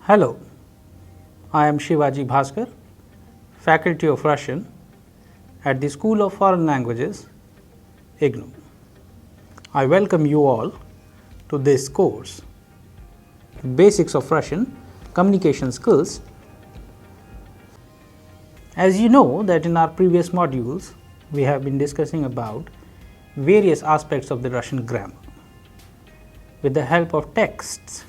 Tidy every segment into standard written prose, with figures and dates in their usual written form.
Hello, I am Shivaji Bhaskar, Faculty of Russian at the School of Foreign Languages, IGNOU. I welcome you all to this course, Basics of Russian Communication Skills. As you know that in our previous modules, we have been discussing about various aspects of the Russian grammar. With the help of texts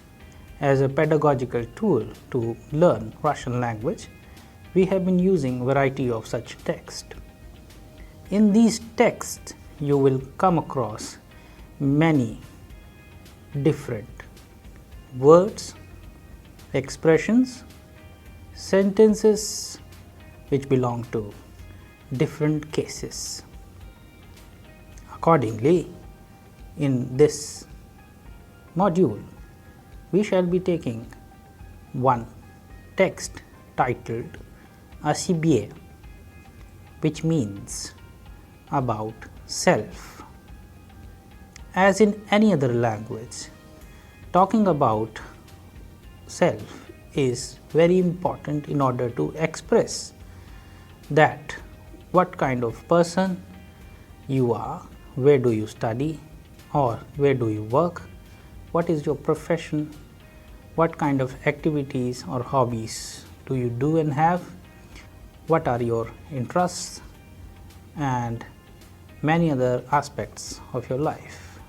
as a pedagogical tool to learn Russian language, we have been using a variety of such texts. In these texts, you will come across many different words, expressions, sentences which belong to different cases. Accordingly, in this module, we shall be taking one text titled "Asibye," which means about self. As in any other language, talking about self is very important in order to express that what kind of person you are, where do you study or where do you work, what is your profession, what kind of activities or hobbies do you do and have, what are your interests, and many other aspects of your life.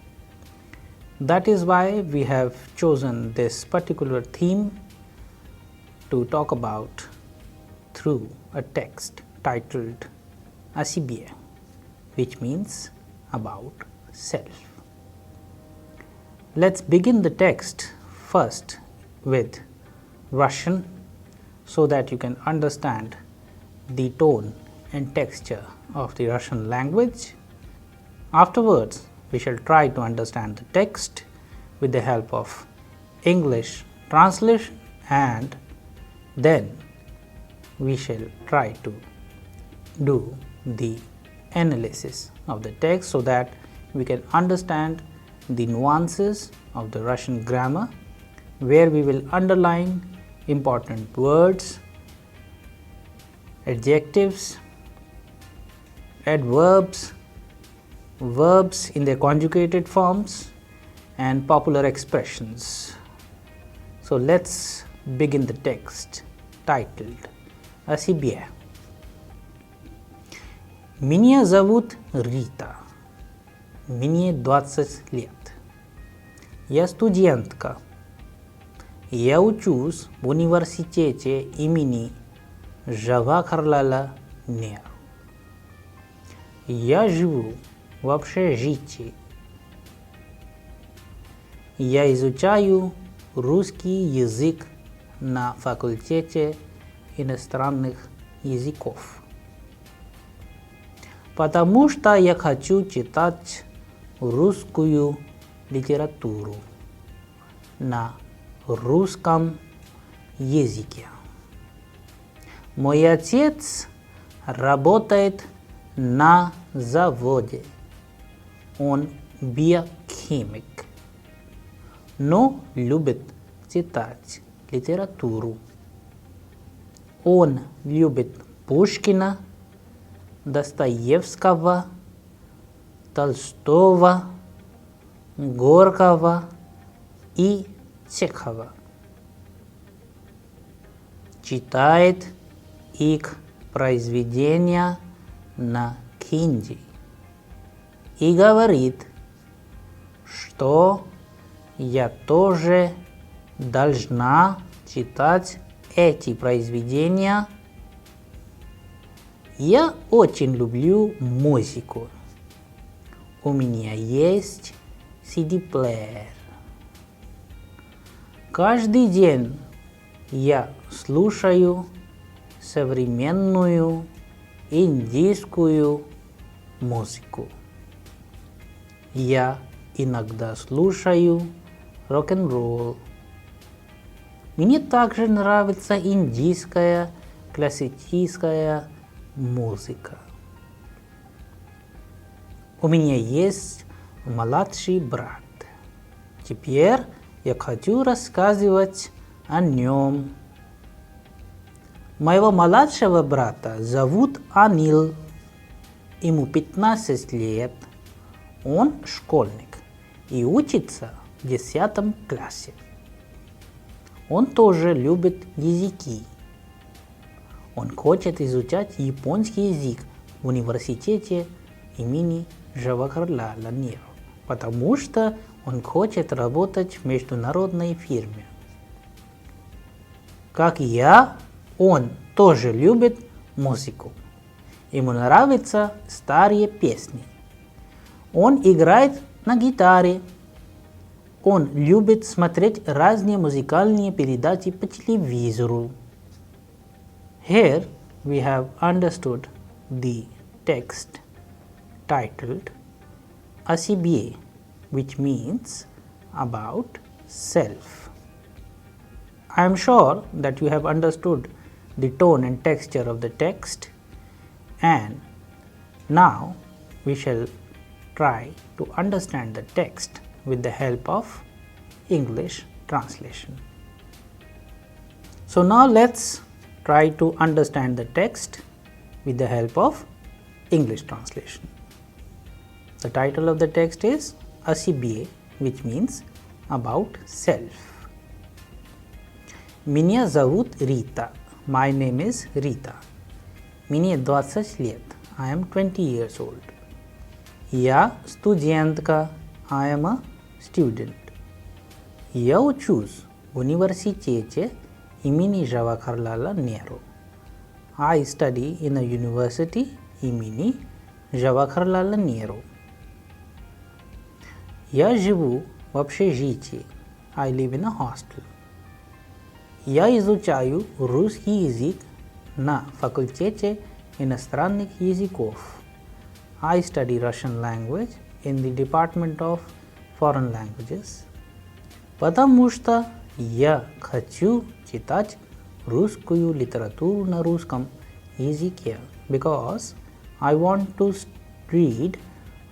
That is why we have chosen this particular theme to talk about through a text titled "Asibye," which means about self. Let's begin the text first with Russian so that you can understand the tone and texture of the Russian language. Afterwards, we shall try to understand the text with the help of English translation, and then we shall try to do the analysis of the text so that we can understand the nuances of the Russian grammar, where we will underline important words, adjectives, adverbs, verbs in their conjugated forms, and popular expressions. So let's begin the text titled "Asibye." Меня зовут Рита. Мне 20 лет. Я студентка. Я учусь в университете имени Джавахарлала Неру. Я живу в общежитии. Я изучаю русский язык на факультете иностранных языков. Потому что я хочу читать русскую литературу на русском языке. Мой отец работает на заводе. Он биохимик, но любит читать литературу. Он любит Пушкина, Достоевского, Толстого, Горького и Чехова. Читает их произведения на хинди и говорит, что я тоже должна читать эти произведения. Я очень люблю музыку. У меня есть CD-плеер. Каждый день я слушаю современную индийскую музыку. Я иногда слушаю рок-н-ролл. Мне также нравится индийская классическая музыка. У меня есть младший брат. Теперь я хочу рассказывать Аннем. Моего младшего брата зовут Анил. Ему 15 лет. Он школьник и учится в 10 классе. Он тоже любит языки. Он хочет изучать японский язык в университете имени Джавахарлала Неру, потому что он хочет работать в международной фирме. Как и я, он тоже любит музыку. Ему нравятся старые песни. Он играет на гитаре. Он любит смотреть разные музыкальные передачи по телевизору. Here we have understood the text titled ACBA, which means about self. I am sure that you have understood the tone and texture of the text, and now we shall try to understand the text with the help of English translation. So now let's try to understand the text with the help of English translation. The title of the text is ACBA, which means about self. Меня зовут Рита. My name is Rita. Мне 20 лет. I am 20 years old. Я студентка. I am a student. Я учусь в университете имени Джавахарлала Неру. I study in a university имени Джавахарлала Неру. Я живу в общежитии. I live in a hostel. Я изучаю русский язык на факультете иностранных языков. I study Russian language in the Department of Foreign Languages. Потому что я хочу читать русскую литературу на русском языке. Because I want to read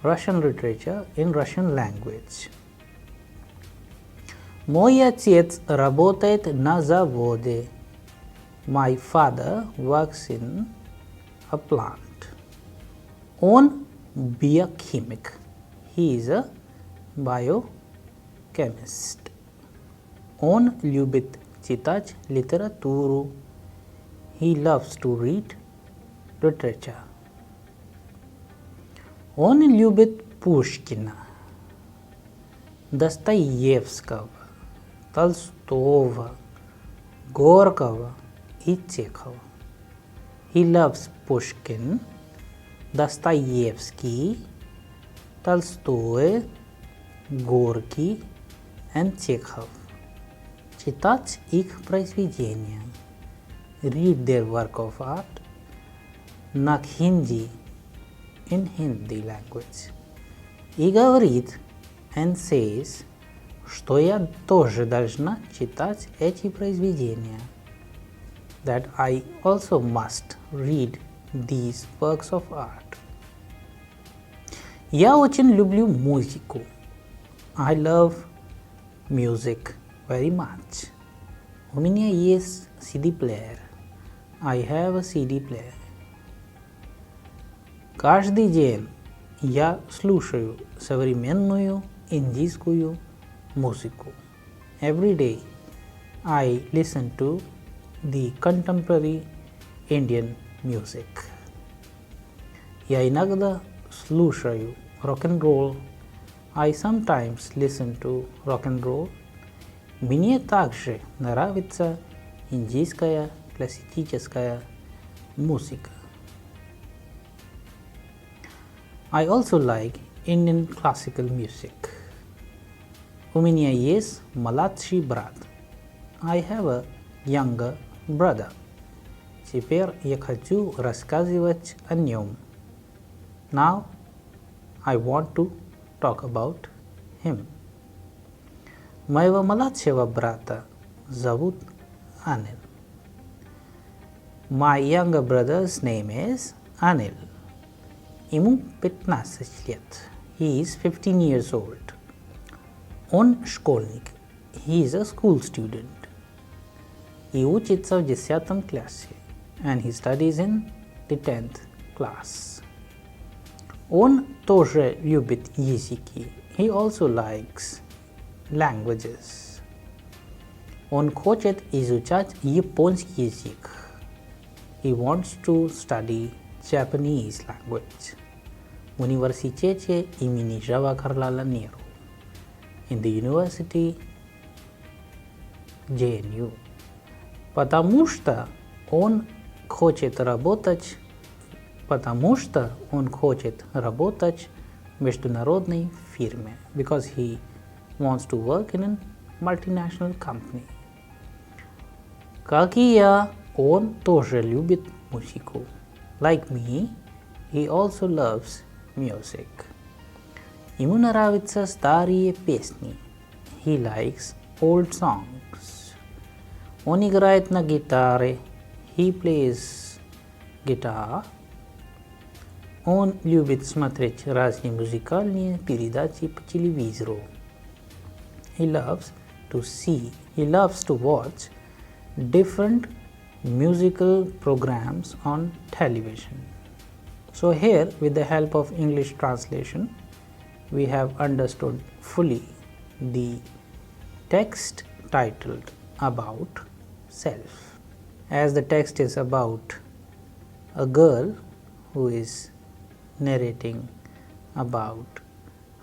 Russian literature in Russian language. Мой отец работает на заводе. My father works in a plant. Он биохимик. He is a biochemist. Он любит читать литературу. He loves to read literature. Он любит Пушкина, Достоевского, Толстого, Горького и Чехова. He loves Pushkin, Dostoevsky, Tolstoy, Gorky and Chekhov. Читать их произведения. Read their work of art. На хинди, in Hindi language. И говорит, and says, что я тоже должна читать эти произведения. That I also must read these works of art. Я очень люблю музыку. I love music very much. У меня есть CD-плеер. I have a CD player. Каждый день я слушаю современную индийскую музыку. Every day I listen to the contemporary Indian music. Я иногда слушаю рок-н-ролл. I sometimes listen to rock and roll. Мне также нравится индийская классическая музыка. I also like Indian classical music. У меня есть младший брат. I have a younger brother. Теперь я хочу рассказывать о нем. Now I want to talk about him. Моего младшего брата зовут Anil. My younger brother's name is Anil. Ему 15 лет. He is 15 years old. Он школьник. He is a school student. и учится в 10 классе, and he studies in the 10th class. Он тоже любит языки. He also likes languages. Он хочет изучать японский язык. He wants to study Japanese language. В университете имени Джавахарлала Неру. In the university JNU. Потому что он хочет работать в международной фирме. Because he wants to work in a multinational company. Как и я, он тоже любит музыку. Like me, he also loves music. Ему нравятся старые песни. He likes old songs. Он играет на гитаре. He plays guitar. Он любит смотреть разные музыкальные передачи по телевизору. He loves to watch different musical programs on television. So here, with the help of English translation, we have understood fully the text titled About Self. As the text is about a girl who is narrating about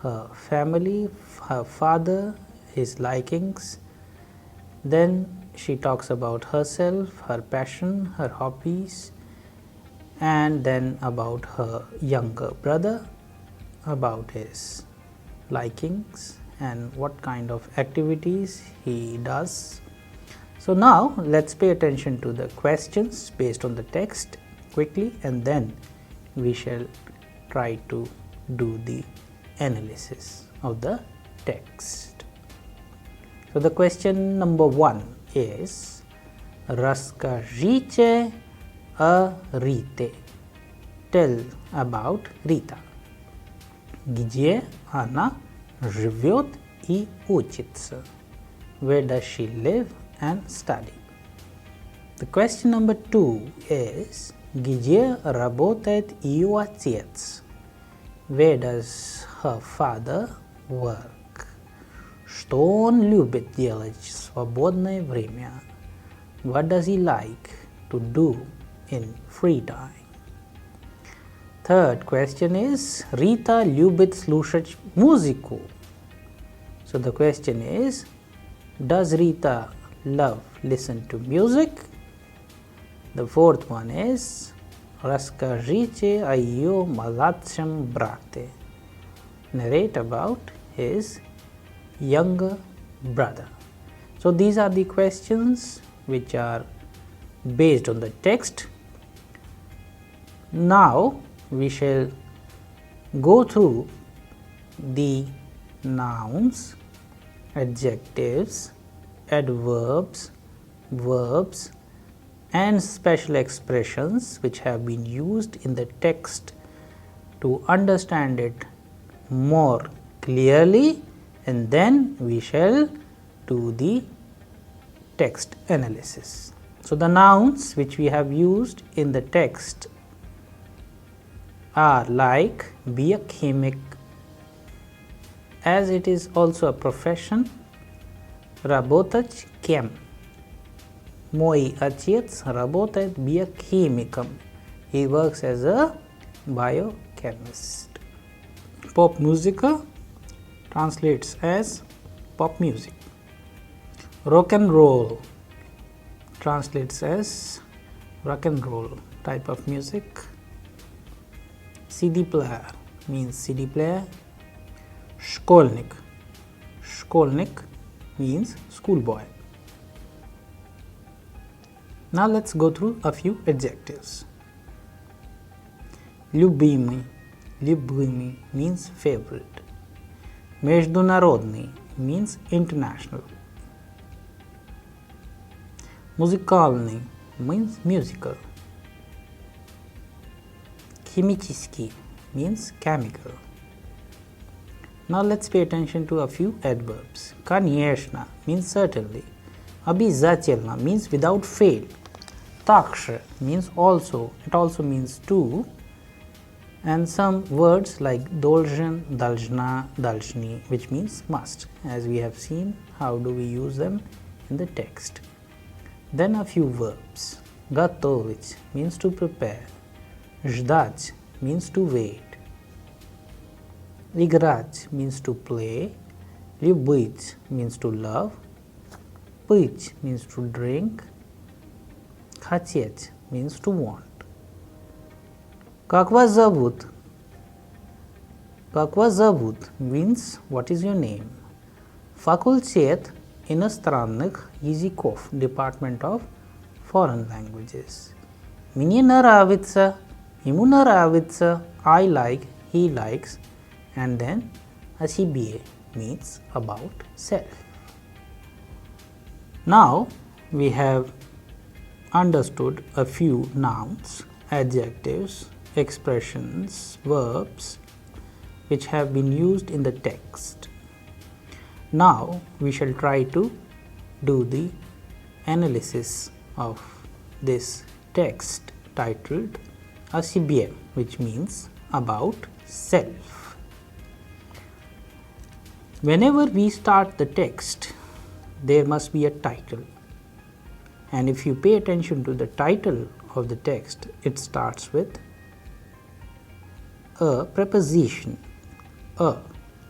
her family, her father, his likings, then she talks about herself, her passion, her hobbies, and then about her younger brother, about his likings and what kind of activities he does. So now let's pay attention to the questions based on the text quickly, and then we shall try to do the analysis of the text. So the question number 1 is Расскажите о Рите. Tell about Rita. Где она живет и учится? Where does she live and study? The question number 2 is где работает ее отец? Where does her father work? Что он любит делать в свободное время? What does he like to do in free time? Third question is Рита любит слушать музыку. So the question is, does Rita listen to music? The fourth one is расскажите о ее младшем брате. Narrate about his younger brother. So these are the questions which are based on the text. Now we shall go through the nouns, adjectives, adverbs, verbs, and special expressions which have been used in the text to understand it more clearly, and then we shall do the text analysis. So the nouns which we have used in the text are like be a chemic, as it is also a profession. Работать кем? Мой отец работает биохимиком. He works as a biochemist. Pop musica translates as pop music. Rock and roll translates as rock and roll type of music. CD player means CD player. Школьник means schoolboy. Now let's go through a few adjectives. Любимый means favorite. Международный means international. Музыкальный means musical. Химический means chemical. Now let's pay attention to a few adverbs. Конечно means certainly. Обязательно means without fail. Также means also, it also means too. And some words like должен, должна, должны, which means must, as we have seen how do we use them in the text. Then a few verbs. Готовить means to prepare. Ждать means to wait. Играть means to play. Любить means to love. Пить means to drink. Хотеть means to want. Как вас зовут? Как вас зовут means what is your name. Факультет иностранных языков, Department of Foreign Languages. Мне нравится, ему нравится, I like, he likes, and then о себе means about self. Now we have understood a few nouns, adjectives, expressions, verbs which have been used in the text. Now we shall try to do the analysis of this text titled о себе, which means about self. Whenever we start the text, there must be a title, and if you pay attention to the title of the text, it starts with a preposition, a.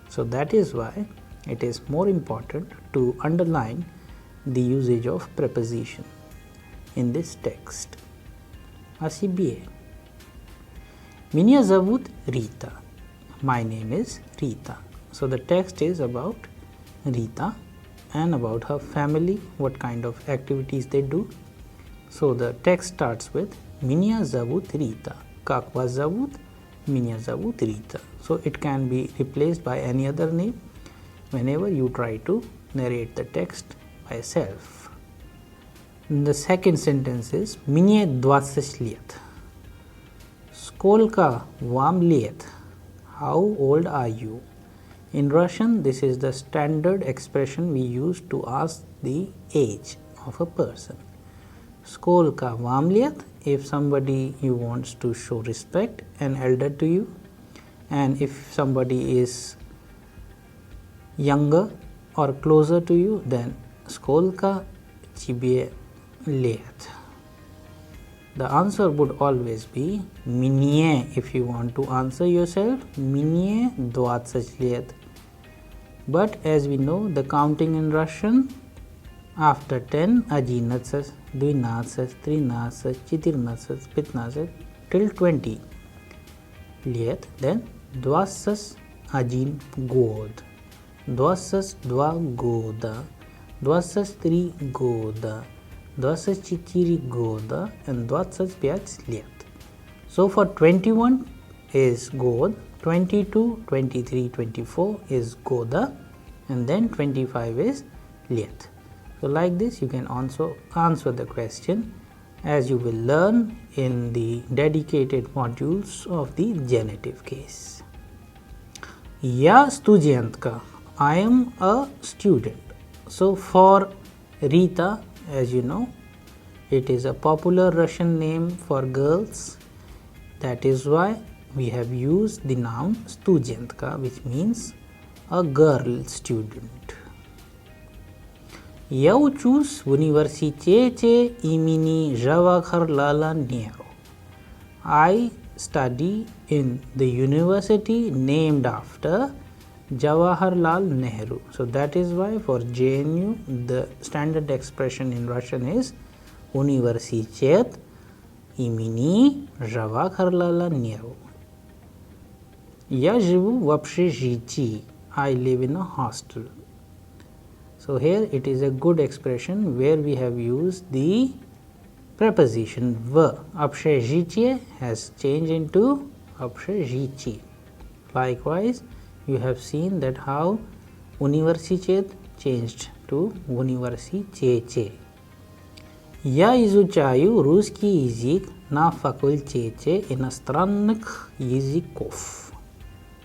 So that is why it is more important to underline the usage of preposition in this text. О себе. Меня зовут Rita. My name is Rita. So the text is about Rita and about her family, what kind of activities they do. So the text starts with Меня зовут Rita. Как вас зовут? Меня зовут Rita. So it can be replaced by any other name whenever you try to narrate the text by self. The second sentence is Мне 20 лет. Сколько вам лет? How old are you? In Russian, this is the standard expression we use to ask the age of a person. Сколько вам лет? If somebody you wants to show respect, an elder to you, and if somebody is younger or closer to you, then сколько тебе лет? The answer would always be мне. If you want to answer yourself, мне 20 лет. But as we know, the counting in Russian, after 10, 11, 12, 13, 14, 15 till 20 лет, then 21 год, 22 года, 23 года, 24 года, and 25 лет. So for 21 is год, 22, 23, 24 is года, and then 25 is лет. So like this you can also answer the question, as you will learn in the dedicated modules of the genitive case. Я студентка. I am a student. So for Rita, as you know, it is a popular Russian name for girls. That is why we have used the noun studentka, which means a girl student. Я учусь в университете имени Джавахарлала Нехру. I study in the university named after Jawaharlal Nehru. So that is why for JNU the standard expression in Russian is Университет имени Джавахарлала Нехру. Я живу в общежитии. I live in a hostel. So here it is a good expression where we have used the preposition v. Общежитие has changed into общежитие. Likewise, you have seen that how университет changed to университете. Я изучаю русский язык на факультете иностранных языков.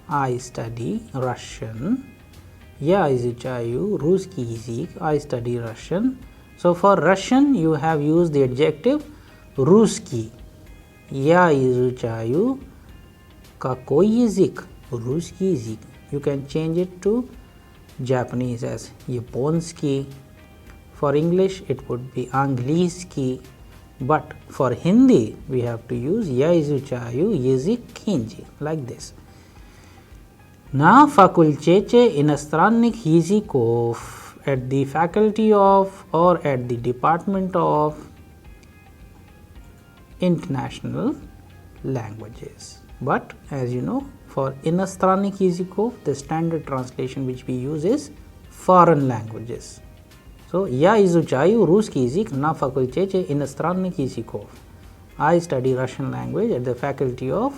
I study Russian. Я изучаю русский язык. I study Russian So for Russian, you have used the adjective Ruski. Я изучаю какой язык? Русский язык. You can change it to Japanese as Японский. For English, it would be английский. But for Hindi, we have to use Я изучаю язык хинди, like this. На факультете иностранных языков, at the faculty of or at the department of international languages. But as you know, for иностранных языков, the standard translation which we use is foreign languages. So, я изучаю русский язык на факультете иностранных языков. I study Russian language at the faculty of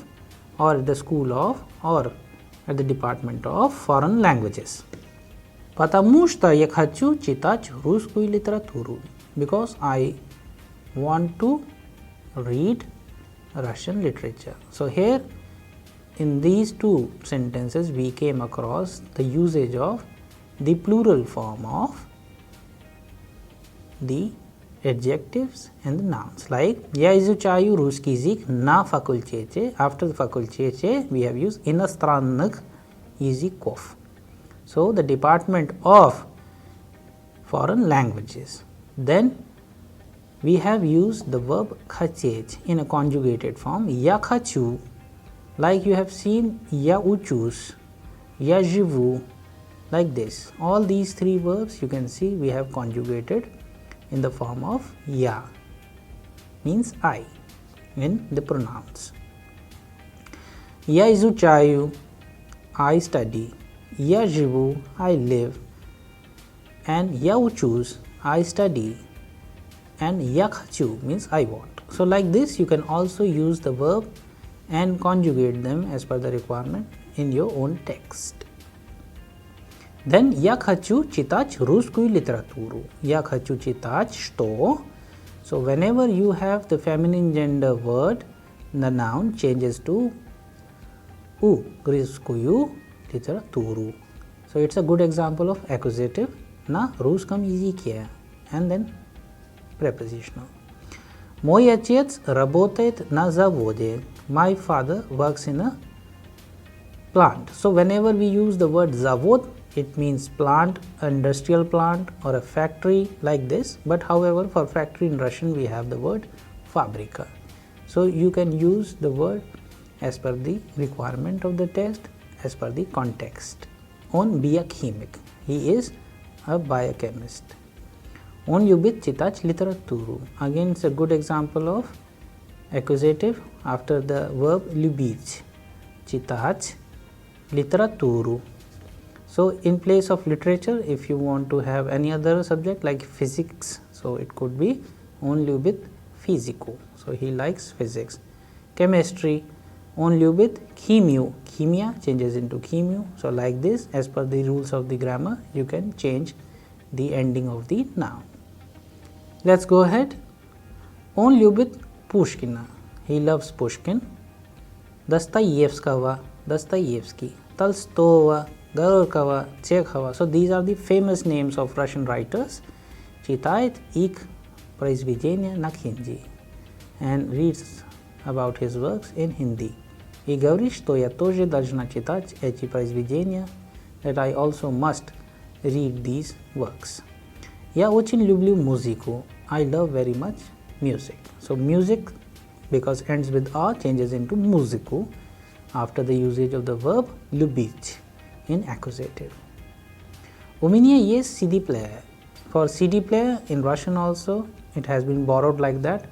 or at the school of or at the department of foreign languages. Потому что я хочу читать русскую литературу. Because I want to read Russian literature. So here in these two sentences we came across the usage of the plural form of the adjectives and the nouns, like я изучаю русский язык на факультете. After the факультете we have used иностранных языков. So the department of foreign languages. Then we have used the verb хотеть in a conjugated form. Я хочу, like you have seen я учусь, я живу, like this. All these three verbs you can see we have conjugated in the form of ya, means I in the pronouns. Я изучаю, I study, я живу, I live, and я учусь, I study, and я хочу means I want. So like this you can also use the verb and conjugate them as per the requirement in your own text. Then я хочу читать русскую литературу. Я хочу читать что? So whenever you have the feminine gender word, the noun changes to у, русскую литературу. So it's a good example of accusative на русском языке, and then prepositional. Мой отец работает на заводе. My father works in a plant. So whenever we use the word zavod, it means plant, industrial plant or a factory, like this. But however, for factory in Russian we have the word fabrika. So you can use the word as per the requirement of the test, as per the context. Он биохимик. He is a biochemist. Он любит читать литературу. Again, it's a good example of accusative after the verb любить. Читать литературу. So in place of literature, if you want to have any other subject like physics, so it could be он любит физику. So he likes physics. Chemistry, он любит химию. Химия changes into химию. So like this, as per the rules of the grammar, you can change the ending of the noun. Let's go ahead. Он любит Пушкина. He loves Pushkin. Достоевского. Достоевский. Толстого. Горького. Чехова. So these are the famous names of Russian writers. Читает их произведения на хинди and reads about his works in Hindi. И говорит, что я тоже должна читать эти произведения, that I also must read these works. Я очень люблю музыку. I love very much music. So music, because ends with a, changes into музыку after the usage of the verb любить in accusative. У меня есть CD player. For CD player in Russian also it has been borrowed like that.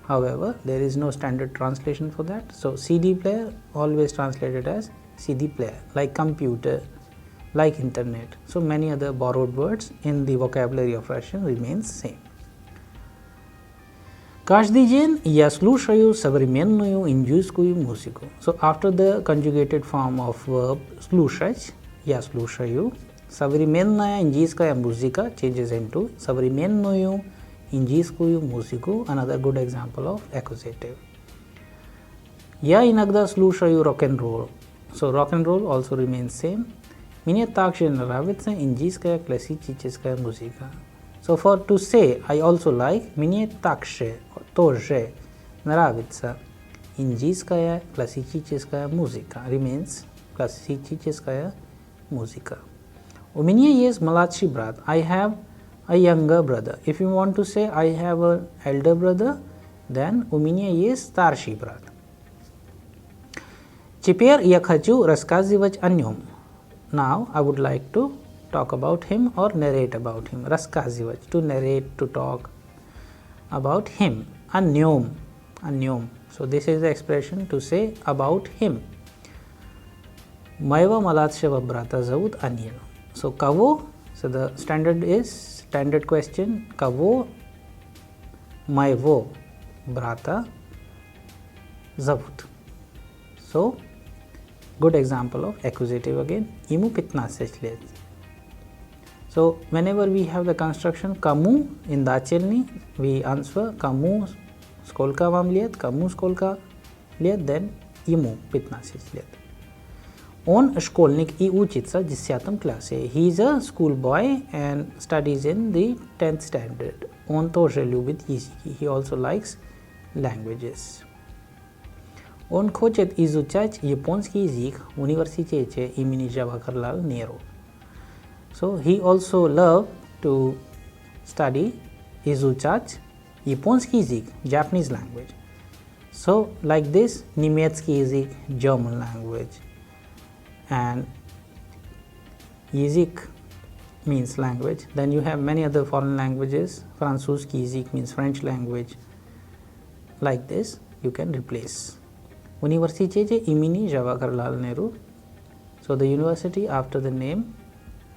However, there is no standard translation for that. So CD player always translated as CD player, like computer, like internet. So many other borrowed words in the vocabulary of Russian remains same. Каждый день я слушаю современную индийскую музыку. So after the conjugated form of verb слушать, я слушаю, современная индийская музыка changes into современную индийскую музыку, another good example of accusative. Я иногда слушаю рок-н-ролл. So rock-and-roll also remains same. Мне также нравится индийская классическая музыка. So for to say I also like, мне также тоже нравится индийская классическая музыка remains классическая музыка. У меня есть младший брат. I have a younger brother. If you want to say I have an elder brother, then у меня есть старший брат. Теперь я хочу рассказывать о нем. Now I would like to talk about him or narrate about him. Рассказывать, to narrate, to talk about him. О нем. So this is the expression to say about him. Моего младшего брата зовут Анил. So кого? So the standard question. Кого моего брата зовут? So good example of accusative again. Ему 15 лет. So whenever we have the construction кому in дательный, we answer кому сколько вам лет, кому сколько лет, then ему 15 лет. Он школьник и учится в 10 классе. He is a schoolboy and studies in the 10th standard. Он тоже любит языки. He also likes languages. Он хочет изучать японский язык в университете имени Джавахарлал Неру. So he also loved to study, изучать японский язык, Japanese language. So like this, немецкий язык, German language, and язык means language. Then you have many other foreign languages. французский язык means French language. Like this, you can replace. Университете имени Jawaharlal Nehru. So the university after the name,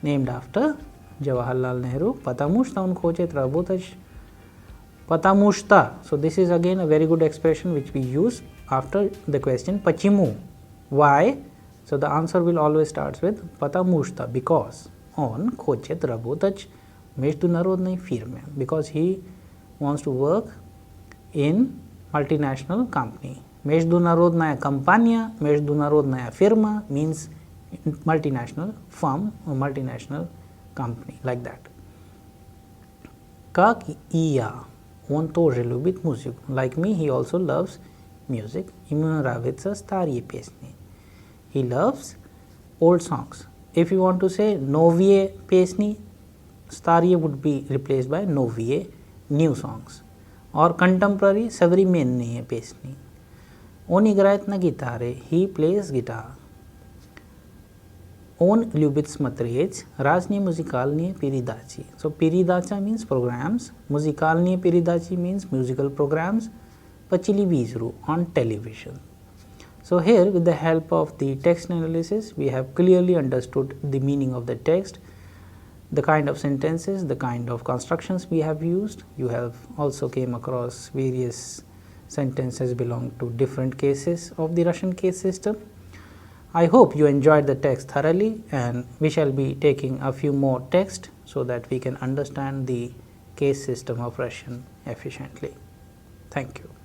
named after Jawaharlal Nehru. потому что он хочет работать. потому что. So this is again a very good expression which we use after the question почему. Why? So the answer will always starts with потому что, because. Он хочет работать в международной фирме, because he wants to work in multinational company. Международная компания, международная фирма means multinational firm or multinational company, like that. Как и я, он тоже любит музыку. Like me, he also loves music. Ему нравятся старые песни. He loves old songs. If you want to say новые песни, старые would be replaced by новые, new songs. Or contemporary, современные песни. Он играет на гитаре. He plays guitar. Он любит смотреть разные музыкальные передачи. So передача means programs. Музыкальные передачи means musical programs. По телевизору, on television. So here, with the help of the text analysis, we have clearly understood the meaning of the text, the kind of sentences, the kind of constructions we have used. You have also came across various sentences belong to different cases of the Russian case system. I hope you enjoyed the text thoroughly, and we shall be taking a few more text so that we can understand the case system of Russian efficiently. Thank you.